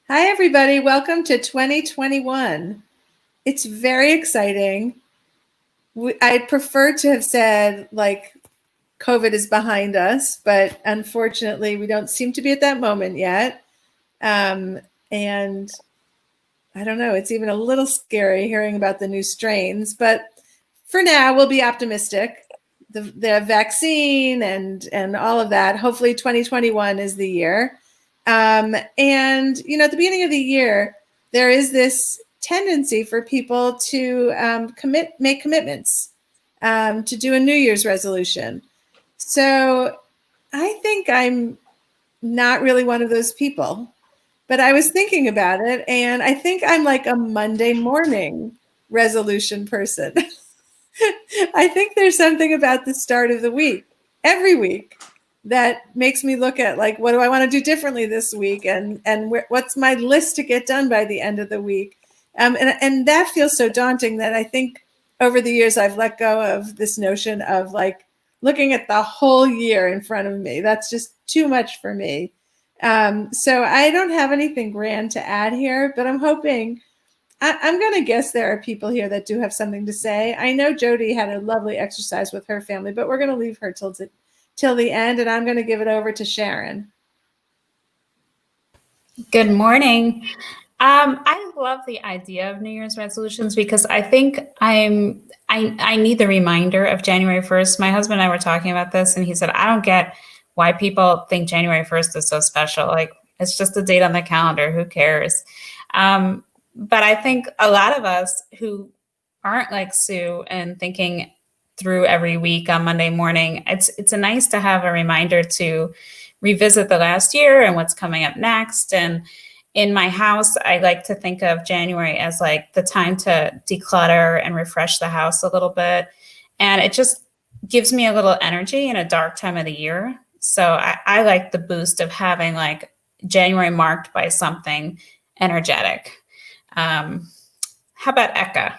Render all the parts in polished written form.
Hi, everybody. Welcome to 2021. It's very exciting. I prefer to have said, like, COVID is behind us, but unfortunately, we don't seem to be at that moment yet. And I don't know, it's even a little scary hearing about the new strains, but for now, we'll be optimistic. The vaccine and all of that. Hopefully, 2021 is the year. And at the beginning of the year, there is this tendency for people to make commitments, to do a New Year's resolution. So I think I'm not really one of those people, but I was thinking about it, and I think I'm like a Monday morning resolution person. I think there's something about the start of the week, every week, that makes me look at, like, what do I want to do differently this week, and what's my list to get done by the end of the week, and that feels so daunting that I think over the years I've let go of this notion of, like, looking at the whole year in front of me. That's just too much for me. So I don't have anything grand to add here, but I'm hoping. I'm going to guess there are people here that do have something to say. I know Jody had a lovely exercise with her family, but we're going to leave her till the end, and I'm going to give it over to Sharon. Good morning. I love the idea of New Year's resolutions because I think I need the reminder of January 1st. My husband and I were talking about this, and he said, I don't get why people think January 1st is so special. Like, it's just a date on the calendar. Who cares? But I think a lot of us who aren't like Sue and thinking through every week on Monday morning, it's nice to have a reminder to revisit the last year and what's coming up next. And in my house, I like to think of January as like the time to declutter and refresh the house a little bit. And it just gives me a little energy in a dark time of the year. So I like the boost of having like January marked by something energetic. How about Eka?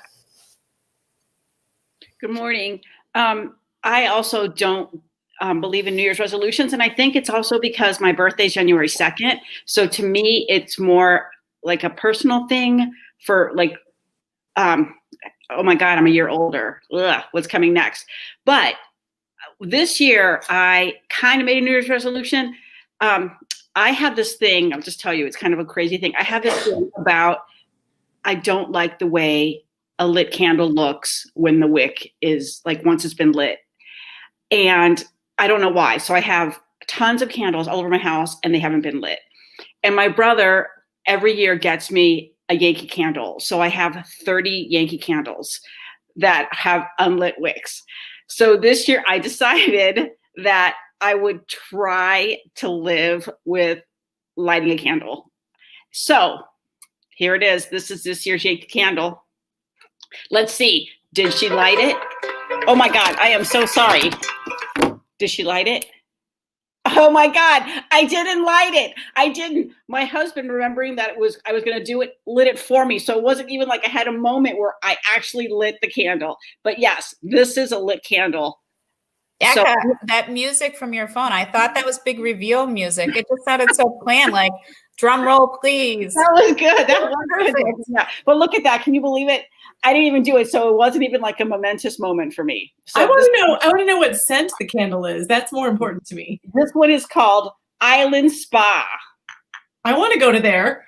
Good morning. I also don't believe in New Year's resolutions. And I think it's also because my birthday is January 2nd. So to me, it's more like a personal thing for like, oh my God, I'm a year older. Ugh, what's coming next? But this year, I kind of made a New Year's resolution. I have this thing, I'll just tell you, it's kind of a crazy thing. I have this thing about, I don't like the way a lit candle looks when the wick is like, once it's been lit. And I don't know why. So I have tons of candles all over my house and they haven't been lit. And my brother every year gets me a Yankee candle. So I have 30 Yankee candles that have unlit wicks. So this year I decided that I would try to live with lighting a candle. So here it is. This is this year's Yankee candle. Let's see. Did she light it? Oh my God, I am so sorry. Did she light it? Oh my God, I didn't light it. I didn't. My husband, remembering that I was going to do it, lit it for me. So it wasn't even like I had a moment where I actually lit the candle. But yes, this is a lit candle. Eka, so, that music from your phone, I thought that was big reveal music. It just sounded so planned, like drum roll, please. That was good. That was perfect. Yeah. But look at that. Can you believe it? I didn't even do it, so it wasn't even like a momentous moment for me. So I want to know what scent the candle is. That's more important to me. This one is called Island Spa. I want to go to there.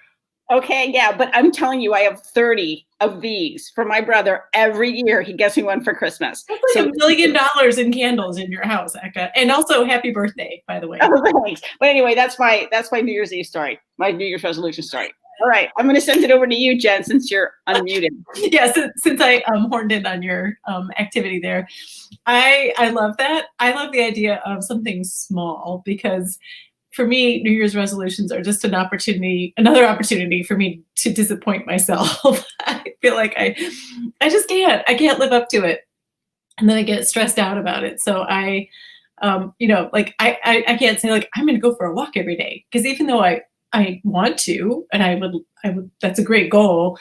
Okay, yeah, but I'm telling you, I have 30 of these for my brother every year. He gets me one for Christmas. That's like $1 million in candles in your house, Eka. And also happy birthday, by the way. Oh, thanks. But anyway, that's my New Year's Eve story, my New Year's resolution story. All right, I'm going to send it over to you, Jen, since you're unmuted. Yeah, since I horned in on your activity there. I love that. I love the idea of something small because for me, New Year's resolutions are just another opportunity for me to disappoint myself. I feel like I just can't. I can't live up to it. And then I get stressed out about it. So I can't say like, I'm going to go for a walk every day. Because even though I want to, and I would, that's a great goal.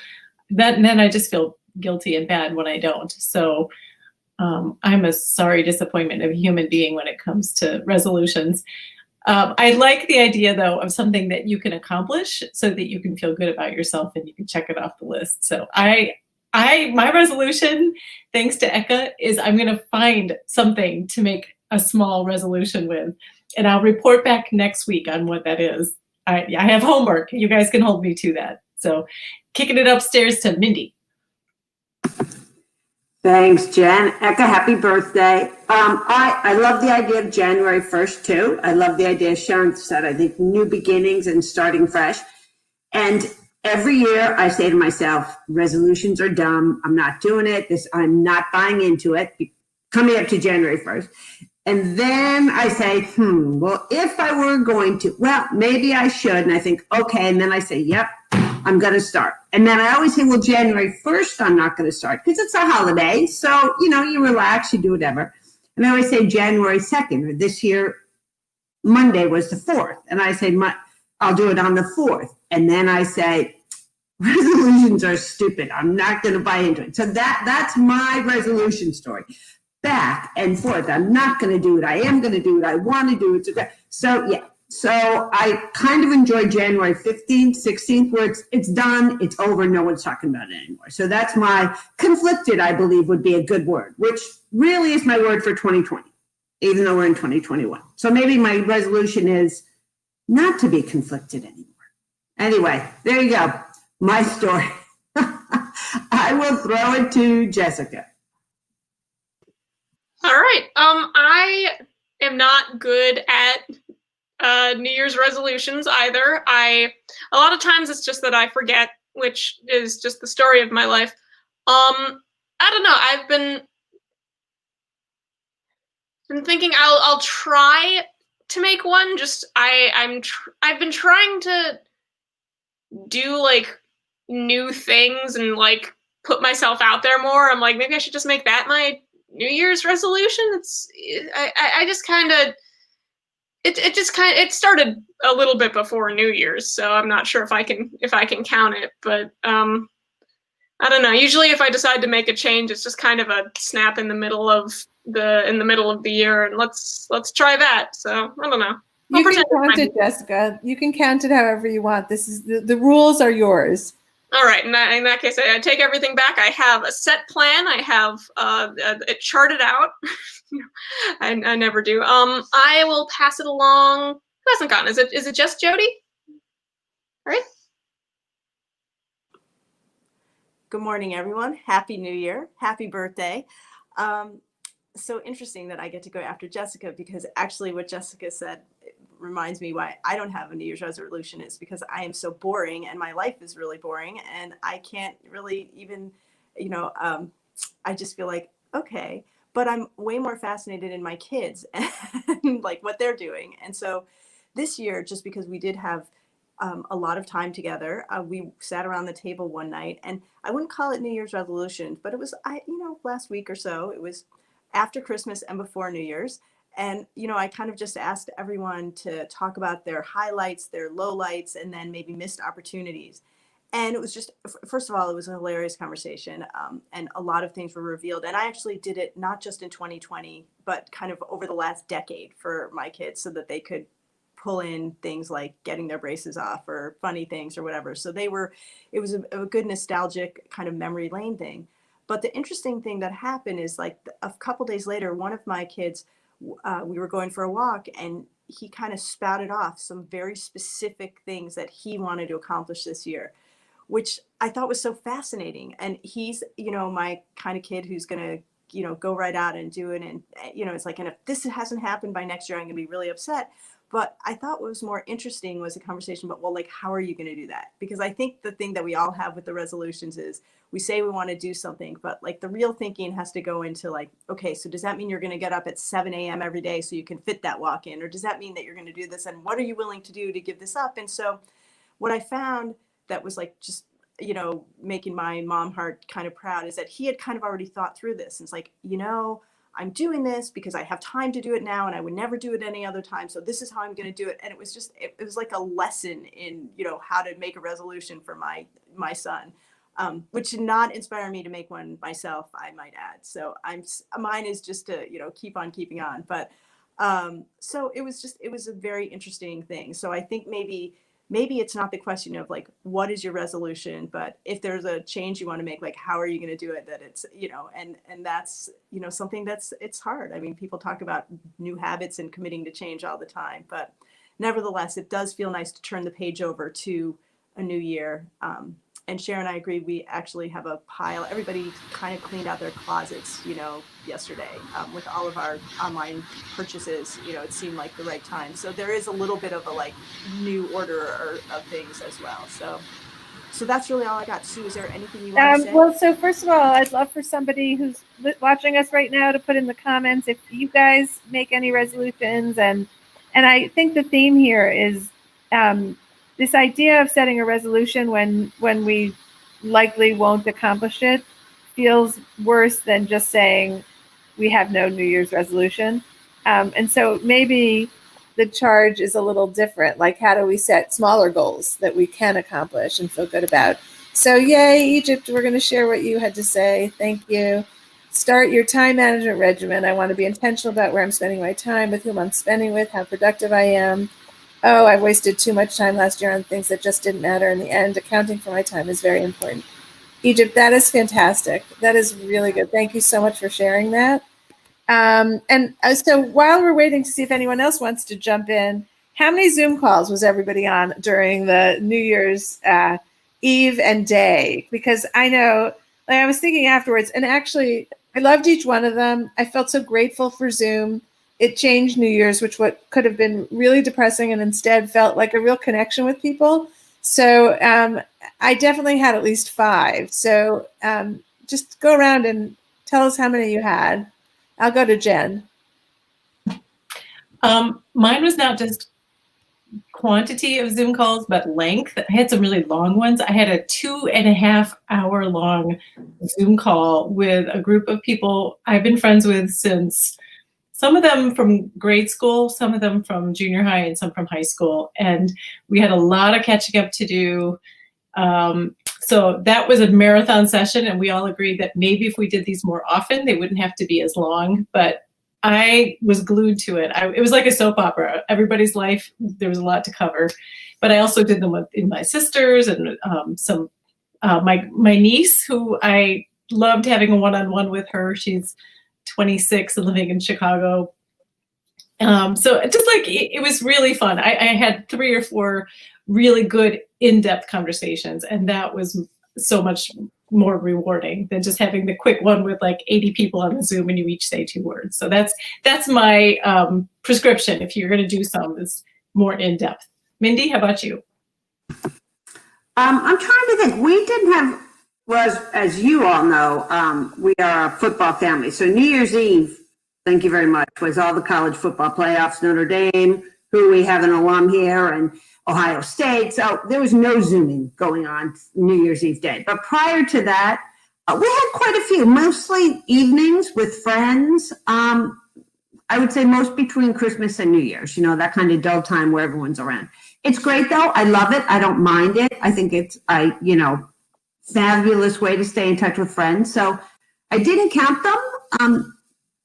Then I just feel guilty and bad when I don't. So I'm a sorry disappointment of a human being when it comes to resolutions. I like the idea, though, of something that you can accomplish so that you can feel good about yourself and you can check it off the list. So my resolution, thanks to Eka, is I'm going to find something to make a small resolution with, and I'll report back next week on what that is. I have homework. You guys can hold me to that. So kicking it upstairs to Mindy. Thanks, Jen. Eka, happy birthday. I love the idea of January 1st, too. I love the idea, Sharon said, I think new beginnings and starting fresh. And every year I say to myself, resolutions are dumb. I'm not doing it. I'm not buying into it. Coming up to January 1st. And then I say, well, if I were going to, well, maybe I should. And I think, okay. And then I say, yep, I'm going to start. And then I always say, well, January 1st, I'm not going to start because it's a holiday. So, you relax, you do whatever. And I always say January 2nd, or this year, Monday was the 4th. And I say, I'll do it on the 4th. And then I say, resolutions are stupid. I'm not going to buy into it. So that's my resolution story. Back and forth. I'm not going to do it. I am going to do it. I want to do it. So, yeah. So I kind of enjoy January 15th, 16th, where it's done, it's over, no one's talking about it anymore. So that's my conflicted, I believe, would be a good word, which really is my word for 2020, even though we're in 2021. So maybe my resolution is not to be conflicted anymore. Anyway, there you go. My story. I will throw it to Jessica. All right. I am not good at New Year's resolutions either. A lot of times it's just that I forget, which is just the story of my life. I don't know. I've been thinking I'll try to make one. Just I've been trying to do like new things and like put myself out there more. I'm like, maybe I should just make that my New Year's resolution. I just kind of it started a little bit before New Year's, so I'm not sure if I can count it, but I don't know. Usually if I decide to make a change, it's just kind of a snap in the middle of the year, and let's try that. So I don't know. You can count it, Jessica. You can count it however you want. This is the rules are yours. All right. In that case, I take everything back. I have a set plan. I have it charted out. I never do. I will pass it along. Who hasn't gotten? Is it just Jody? All right. Good morning, everyone. Happy New Year. Happy birthday. So interesting that I get to go after Jessica, because actually what Jessica said reminds me why I don't have a New Year's resolution is because I am so boring and my life is really boring and I can't really even, I just feel like, okay, but I'm way more fascinated in my kids and like what they're doing. And so this year, just because we did have a lot of time together, we sat around the table one night, and I wouldn't call it New Year's resolutions, but it was, last week or so, it was after Christmas and before New Year's. And, I kind of just asked everyone to talk about their highlights, their lowlights, and then maybe missed opportunities. And it was just, first of all, it was a hilarious conversation. And a lot of things were revealed. And I actually did it not just in 2020, but kind of over the last decade for my kids so that they could pull in things like getting their braces off or funny things or whatever. So it was a good nostalgic kind of memory lane thing. But the interesting thing that happened is like a couple days later, one of my kids, we were going for a walk and he kind of spouted off some very specific things that he wanted to accomplish this year, which I thought was so fascinating. And he's, my kind of kid who's going to, go right out and do it. And, it's like, and if this hasn't happened by next year, I'm going to be really upset. But I thought what was more interesting was a conversation about, well, like, how are you going to do that? Because I think the thing that we all have with the resolutions is we say we want to do something, but like the real thinking has to go into like, okay, so does that mean you're going to get up at 7 a.m. every day so you can fit that walk in? Or does that mean that you're going to do this? And what are you willing to do to give this up? And so what I found that was like just, making my mom heart kind of proud is that he had kind of already thought through this. And it's like, I'm doing this because I have time to do it now and I would never do it any other time. So this is how I'm going to do it. And it was just, it was like a lesson in, how to make a resolution for my son, which did not inspire me to make one myself, I might add. So mine is just to, keep on keeping on. But So it was a very interesting thing. So I think maybe it's not the question of like, what is your resolution, but if there's a change you want to make, like, how are you going to do it? That it's, and that's, something it's hard. I mean, people talk about new habits and committing to change all the time, but nevertheless, it does feel nice to turn the page over to a new year. And Sharon, I agree. We actually have a pile. Everybody kind of cleaned out their closets, yesterday with all of our online purchases. It seemed like the right time. So there is a little bit of a like new order of things as well. So that's really all I got. Sue, is there anything you want to say? Well, so first of all, I'd love for somebody who's watching us right now to put in the comments if you guys make any resolutions, and I think the theme here is this idea of setting a resolution when we likely won't accomplish it feels worse than just saying we have no New Year's resolution. And so maybe the charge is a little different. Like, how do we set smaller goals that we can accomplish and feel good about? So yay, Egypt, we're going to share what you had to say. Thank you. Start your time management regimen. I want to be intentional about where I'm spending my time, with whom I'm spending with, how productive I am. Oh, I wasted too much time last year on things that just didn't matter in the end. Accounting for my time is very important. Egypt, that is fantastic. That is really good. Thank you so much for sharing that. So while we're waiting to see if anyone else wants to jump in, how many Zoom calls was everybody on during the New Year's Eve and day? Because I know, like, I was thinking afterwards, and actually I loved each one of them. I felt so grateful for Zoom. It changed New Year's, which what could have been really depressing, and instead felt like a real connection with people. So I definitely had at least 5. So just go around and tell us how many you had. I'll go to Jen. Mine was not just quantity of Zoom calls, but length. I had some really long ones. I had a 2.5 hour long Zoom call with a group of people I've been friends with since, some of them from grade school, some of them from junior high, and some from high school. And we had a lot of catching up to do. So that was a marathon session, and we all agreed that maybe if we did these more often, they wouldn't have to be as long. But I was glued to it. It was like a soap opera. Everybody's life, there was a lot to cover. But I also did them with my sisters and my niece, who I loved having a one-on-one with her. She's 26 and living in Chicago. So just like, it was really fun. I had 3 or 4 really good in-depth conversations, and that was so much more rewarding than just having the quick one with like 80 people on the Zoom and you each say 2 words. So that's my prescription if you're going to do some, is more in-depth. Mindy, how about you? I'm trying to think. We didn't have, as you all know, we are a football family. So New Year's Eve, thank you very much, was all the college football playoffs, Notre Dame, who we have an alum here, and Ohio State. So there was no Zooming going on New Year's Eve day. But prior to that, we had quite a few, mostly evenings with friends. I would say most between Christmas and New Year's, that kind of dull time where everyone's around. It's great though. I love it. I don't mind it. I think it's, fabulous way to stay in touch with friends. So I didn't count them.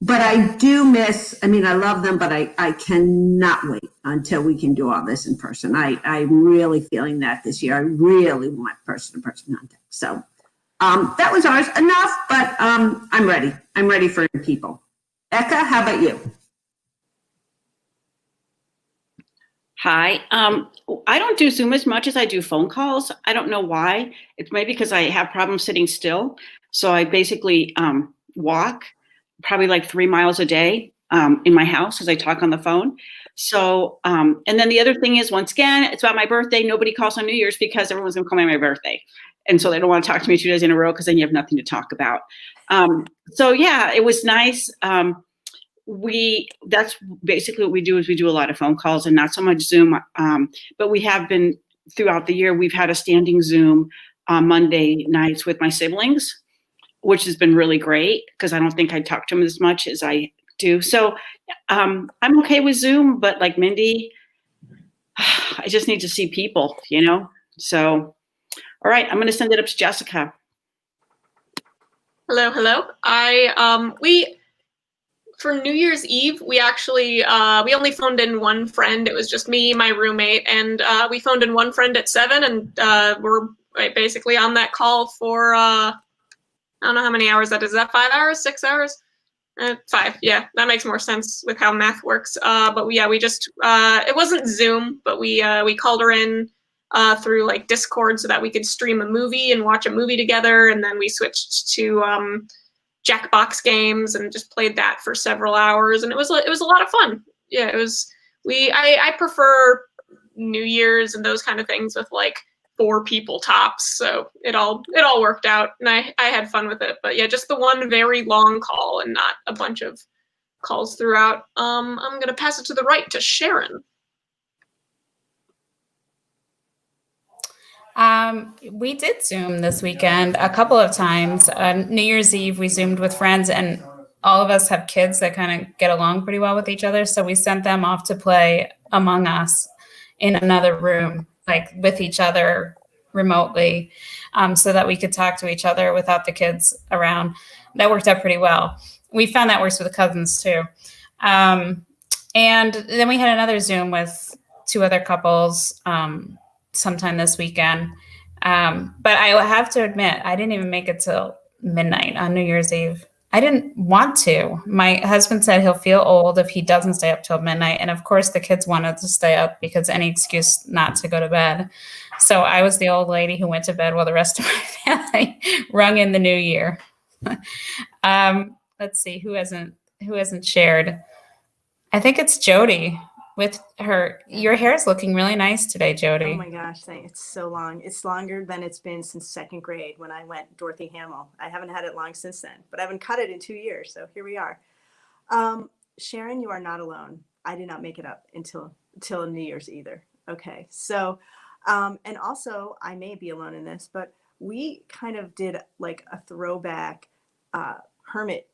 But I do miss, I love them, but I cannot wait until we can do all this in person. I'm really feeling that this year. I really want person-to-person contact. So that was ours. Enough, but I'm ready. I'm ready for people. Eka, how about you? Hi. I don't do Zoom as much as I do phone calls. I don't know why. It's maybe because I have problems sitting still. So I basically walk probably like 3 miles a day in my house as I talk on the phone. So, and then the other thing is, once again, it's about my birthday. Nobody calls on New Year's because everyone's gonna call me on my birthday. And so they don't want to talk to me 2 days in a row because then you have nothing to talk about. So yeah, it was nice. That's basically what we do, is we do a lot of phone calls and not so much Zoom. But we have been, throughout the year, we've had a standing Zoom on Monday nights with my siblings, which has been really great because I don't think I talk to them as much as I do. So I'm okay with Zoom, but like Mindy, I just need to see people, So, all right, I'm going to send it up to Jessica. Hello. for New Year's Eve, we actually we only phoned in one friend. It was just me, my roommate, and we phoned in one friend at 7, and we're basically on that call for I don't know how many hours that is. Is that 5 hours, 6 hours? 5. Yeah, that makes more sense with how math works. But we just it wasn't Zoom, but we called her in through like Discord so that we could stream a movie and watch a movie together, and then we switched to Jackbox games and just played that for several hours, and it was a lot of fun. Yeah, it was. I prefer New Year's and those kind of things with like 4 people tops, so it all worked out, and I had fun with it. But yeah, just the one very long call and not a bunch of calls throughout. I'm gonna pass it to the right to Sharon. We did Zoom this weekend a couple of times. New Year's Eve, we Zoomed with friends, and all of us have kids that kind of get along pretty well with each other. So we sent them off to play Among Us in another room, like with each other remotely, so that we could talk to each other without the kids around. That worked out pretty well. We found that works with the cousins too. And then we had another Zoom with 2 other couples sometime this weekend. But I have to admit, I didn't even make it till midnight on New Year's Eve. I didn't want to. My husband said he'll feel old if he doesn't stay up till midnight. And of course, the kids wanted to stay up because any excuse not to go to bed. So I was the old lady who went to bed while the rest of my family rung in the new year. Let's see, who hasn't shared? I think it's Jody with her. Your hair is looking really nice today, Jody. Oh my gosh, it's so long. It's longer than it's been since 2nd grade when I went Dorothy Hamill. I haven't had it long since then, but I haven't cut it in 2 years. So here we are. Sharon, you are not alone. I did not make it up until New Year's either. Okay. So, and also I may be alone in this, but we kind of did like a throwback hermit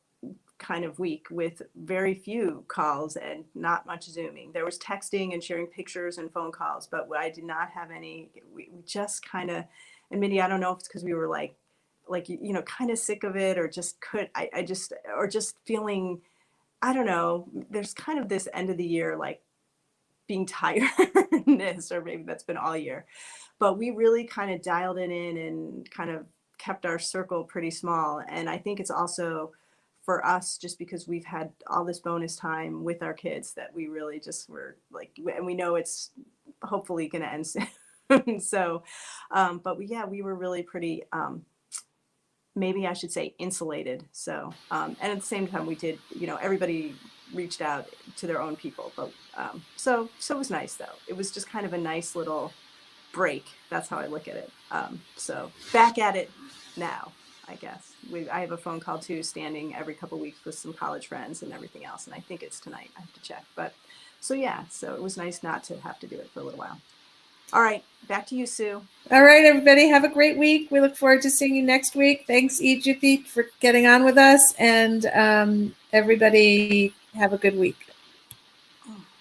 kind of week with very few calls and not much Zooming. There was texting and sharing pictures and phone calls, but I did not have any. We just kind of, and Mindy, I don't know if it's because we were like kind of sick of it, or just or just feeling, I don't know. There's kind of this end of the year like being tiredness, or maybe that's been all year, but we really kind of dialed it in and kind of kept our circle pretty small. And I think it's also for us, just because we've had all this bonus time with our kids, that we really just were like, and we know it's hopefully going to end soon. So, but we were really pretty, maybe I should say insulated. So, and at the same time we did, everybody reached out to their own people, but, so it was nice though. It was just kind of a nice little break. That's how I look at it. So back at it now, I guess. I have a phone call too, standing every couple of weeks with some college friends and everything else. And I think it's tonight. I have to check. But so it was nice not to have to do it for a little while. All right, back to you, Sue. All right, everybody, have a great week. We look forward to seeing you next week. Thanks, Egypt, for getting on with us. And everybody have a good week.